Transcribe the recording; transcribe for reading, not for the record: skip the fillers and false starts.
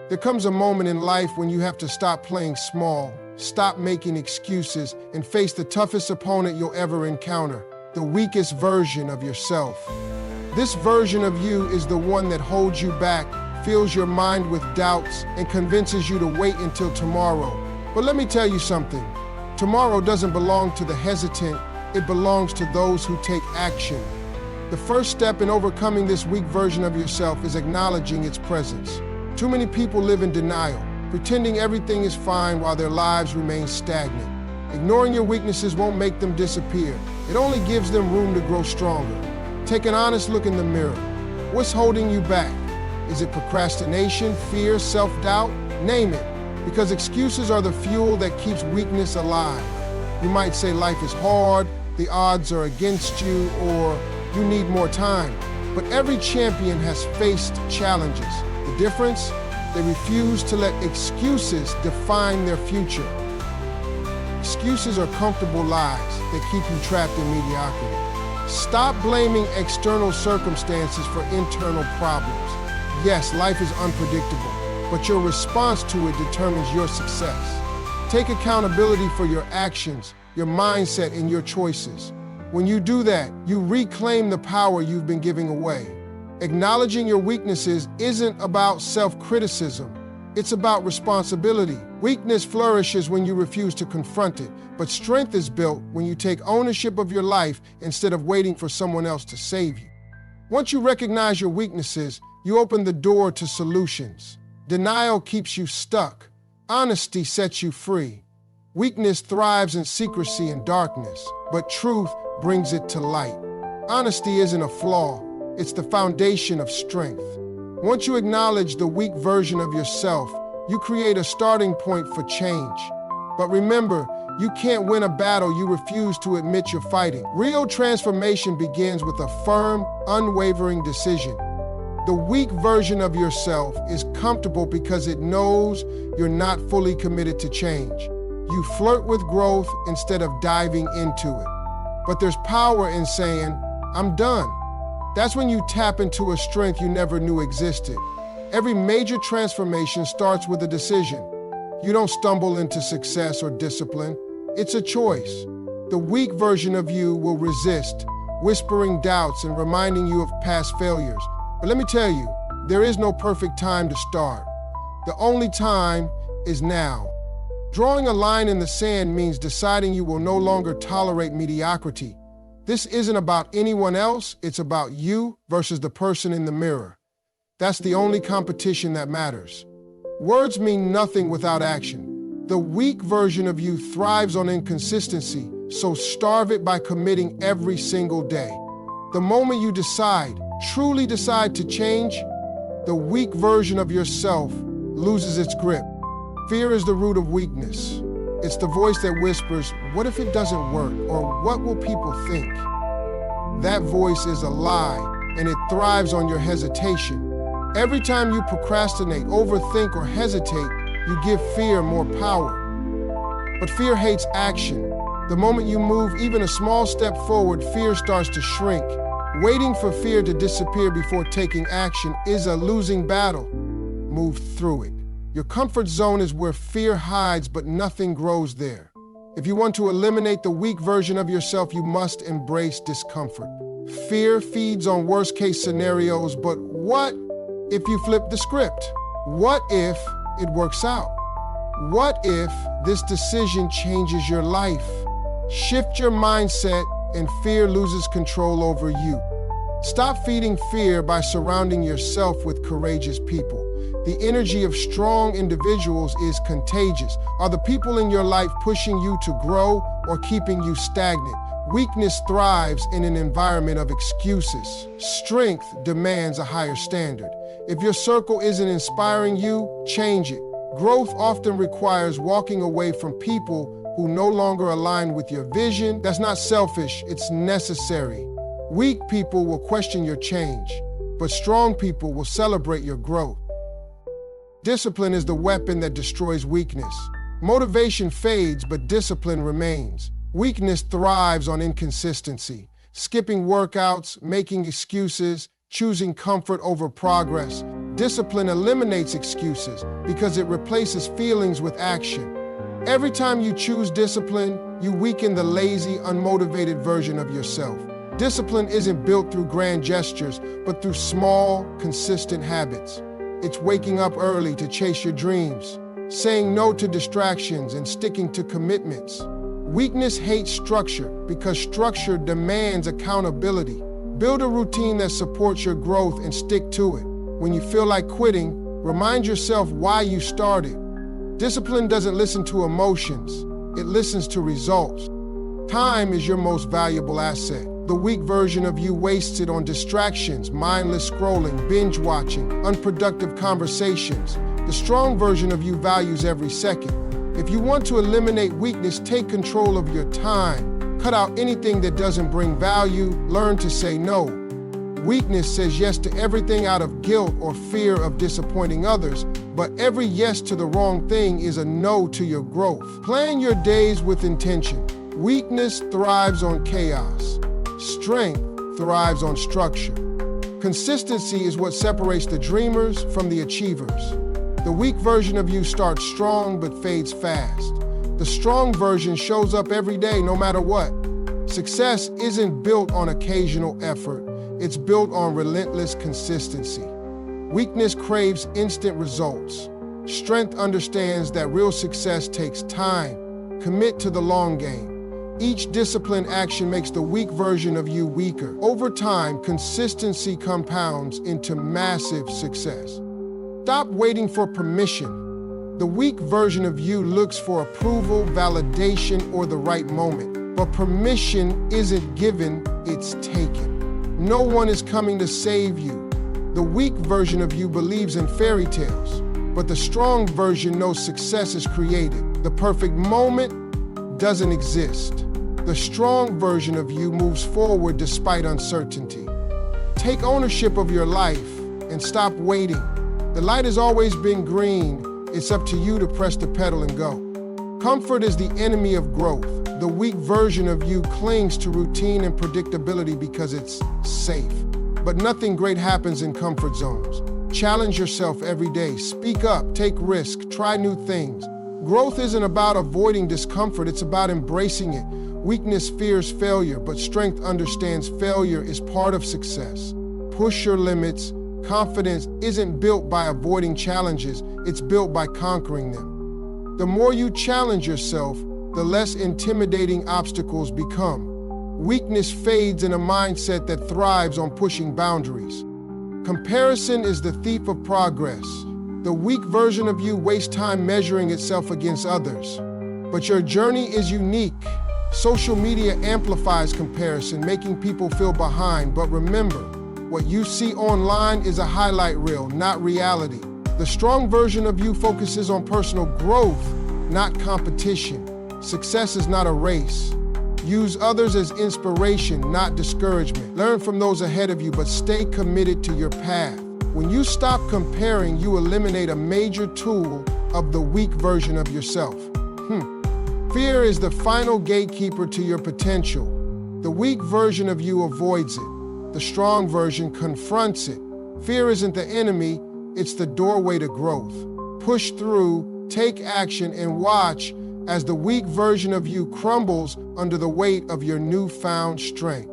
There comes a moment in life when you have to stop playing small, stop making excuses, and face the toughest opponent you'll ever encounter, the weakest version of yourself. This version of you is the one that holds you back, fills your mind with doubts, and convinces you to wait until tomorrow. But let me tell you something. Tomorrow doesn't belong to the hesitant, it belongs to those who take action. The first step in overcoming this weak version of yourself is acknowledging its presence. Too many people live in denial, pretending everything is fine while their lives remain stagnant. Ignoring your weaknesses won't make them disappear. It only gives them room to grow stronger. Take an honest look in the mirror. What's holding you back? Is it procrastination, fear, self-doubt? Name it, because excuses are the fuel that keeps weakness alive. You might say life is hard, the odds are against you, or you need more time. But every champion has faced challenges. The difference? They refuse to let excuses define their future. Excuses are comfortable lies that keep you trapped in mediocrity. Stop blaming external circumstances for internal problems. Yes, life is unpredictable, but your response to it determines your success. Take accountability for your actions, your mindset, and your choices. When you do that, you reclaim the power you've been giving away. Acknowledging your weaknesses isn't about self-criticism. It's about responsibility. Weakness flourishes when you refuse to confront it, but strength is built when you take ownership of your life instead of waiting for someone else to save you. Once you recognize your weaknesses, you open the door to solutions. Denial keeps you stuck. Honesty sets you free. Weakness thrives in secrecy and darkness, but truth brings it to light. Honesty isn't a flaw. It's the foundation of strength. Once you acknowledge the weak version of yourself, you create a starting point for change. But remember, you can't win a battle you refuse to admit you're fighting. Real transformation begins with a firm, unwavering decision. The weak version of yourself is comfortable because it knows you're not fully committed to change. You flirt with growth instead of diving into it. But there's power in saying, "I'm done." That's when you tap into a strength you never knew existed. Every major transformation starts with a decision. You don't stumble into success or discipline. It's a choice. The weak version of you will resist, whispering doubts and reminding you of past failures. But let me tell you, there is no perfect time to start. The only time is now. Drawing a line in the sand means deciding you will no longer tolerate mediocrity. This isn't about anyone else, it's about you versus the person in the mirror. That's the only competition that matters. Words mean nothing without action. The weak version of you thrives on inconsistency, so starve it by committing every single day. The moment you decide, truly decide to change, the weak version of yourself loses its grip. Fear is the root of weakness. It's the voice that whispers, "What if it doesn't work?" or "What will people think?" That voice is a lie, and it thrives on your hesitation. Every time you procrastinate, overthink, or hesitate, you give fear more power. But fear hates action. The moment you move even a small step forward, fear starts to shrink. Waiting for fear to disappear before taking action is a losing battle. Move through it. Your comfort zone is where fear hides, but nothing grows there. If you want to eliminate the weak version of yourself, you must embrace discomfort. Fear feeds on worst-case scenarios, but what if you flip the script? What if it works out? What if this decision changes your life? Shift your mindset and fear loses control over you. Stop feeding fear by surrounding yourself with courageous people. The energy of strong individuals is contagious. Are the people in your life pushing you to grow or keeping you stagnant? Weakness thrives in an environment of excuses. Strength demands a higher standard. If your circle isn't inspiring you, change it. Growth often requires walking away from people who no longer align with your vision. That's not selfish, it's necessary. Weak people will question your change, but strong people will celebrate your growth. Discipline is the weapon that destroys weakness. Motivation fades, but discipline remains. Weakness thrives on inconsistency, skipping workouts, making excuses, choosing comfort over progress. Discipline eliminates excuses because it replaces feelings with action. Every time you choose discipline, you weaken the lazy, unmotivated version of yourself. Discipline isn't built through grand gestures, but through small, consistent habits. It's waking up early to chase your dreams, saying no to distractions, and sticking to commitments. Weakness hates structure because structure demands accountability. Build a routine that supports your growth and stick to it. When you feel like quitting, remind yourself why you started. Discipline doesn't listen to emotions, it listens to results. Time is your most valuable asset. The weak version of you wastes it on distractions, mindless scrolling, binge watching, unproductive conversations. The strong version of you values every second. If you want to eliminate weakness, take control of your time. Cut out anything that doesn't bring value. Learn to say no. Weakness says yes to everything out of guilt or fear of disappointing others, but every yes to the wrong thing is a no to your growth. Plan your days with intention. Weakness thrives on chaos. Strength thrives on structure. Consistency is what separates the dreamers from the achievers. The weak version of you starts strong but fades fast. The strong version shows up every day no matter what. Success isn't built on occasional effort, it's built on relentless consistency. Weakness craves instant results. Strength understands that real success takes time. Commit to the long game. Each disciplined action makes the weak version of you weaker. Over time, consistency compounds into massive success. Stop waiting for permission. The weak version of you looks for approval, validation, or the right moment. But permission isn't given, it's taken. No one is coming to save you. The weak version of you believes in fairy tales, but the strong version knows success is created. The perfect moment doesn't exist. The strong version of you moves forward despite uncertainty. Take ownership of your life and stop waiting. The light has always been green. It's up to you to press the pedal and go. Comfort is the enemy of growth. The weak version of you clings to routine and predictability because it's safe. But nothing great happens in comfort zones. Challenge yourself every day. Speak up, take risks, try new things. Growth isn't about avoiding discomfort, it's about embracing it. Weakness fears failure, but strength understands failure is part of success. Push your limits. Confidence isn't built by avoiding challenges, it's built by conquering them. The more you challenge yourself, the less intimidating obstacles become. Weakness fades in a mindset that thrives on pushing boundaries. Comparison is the thief of progress. The weak version of you wastes time measuring itself against others. But your journey is unique. Social media amplifies comparison, making people feel behind. But remember, what you see online is a highlight reel, not reality. The strong version of you focuses on personal growth, not competition. Success is not a race. Use others as inspiration, not discouragement. Learn from those ahead of you, but stay committed to your path. When you stop comparing, you eliminate a major tool of the weak version of yourself. Fear is the final gatekeeper to your potential. The weak version of you avoids it. The strong version confronts it. Fear isn't the enemy, it's the doorway to growth. Push through, take action, and watch as the weak version of you crumbles under the weight of your newfound strength.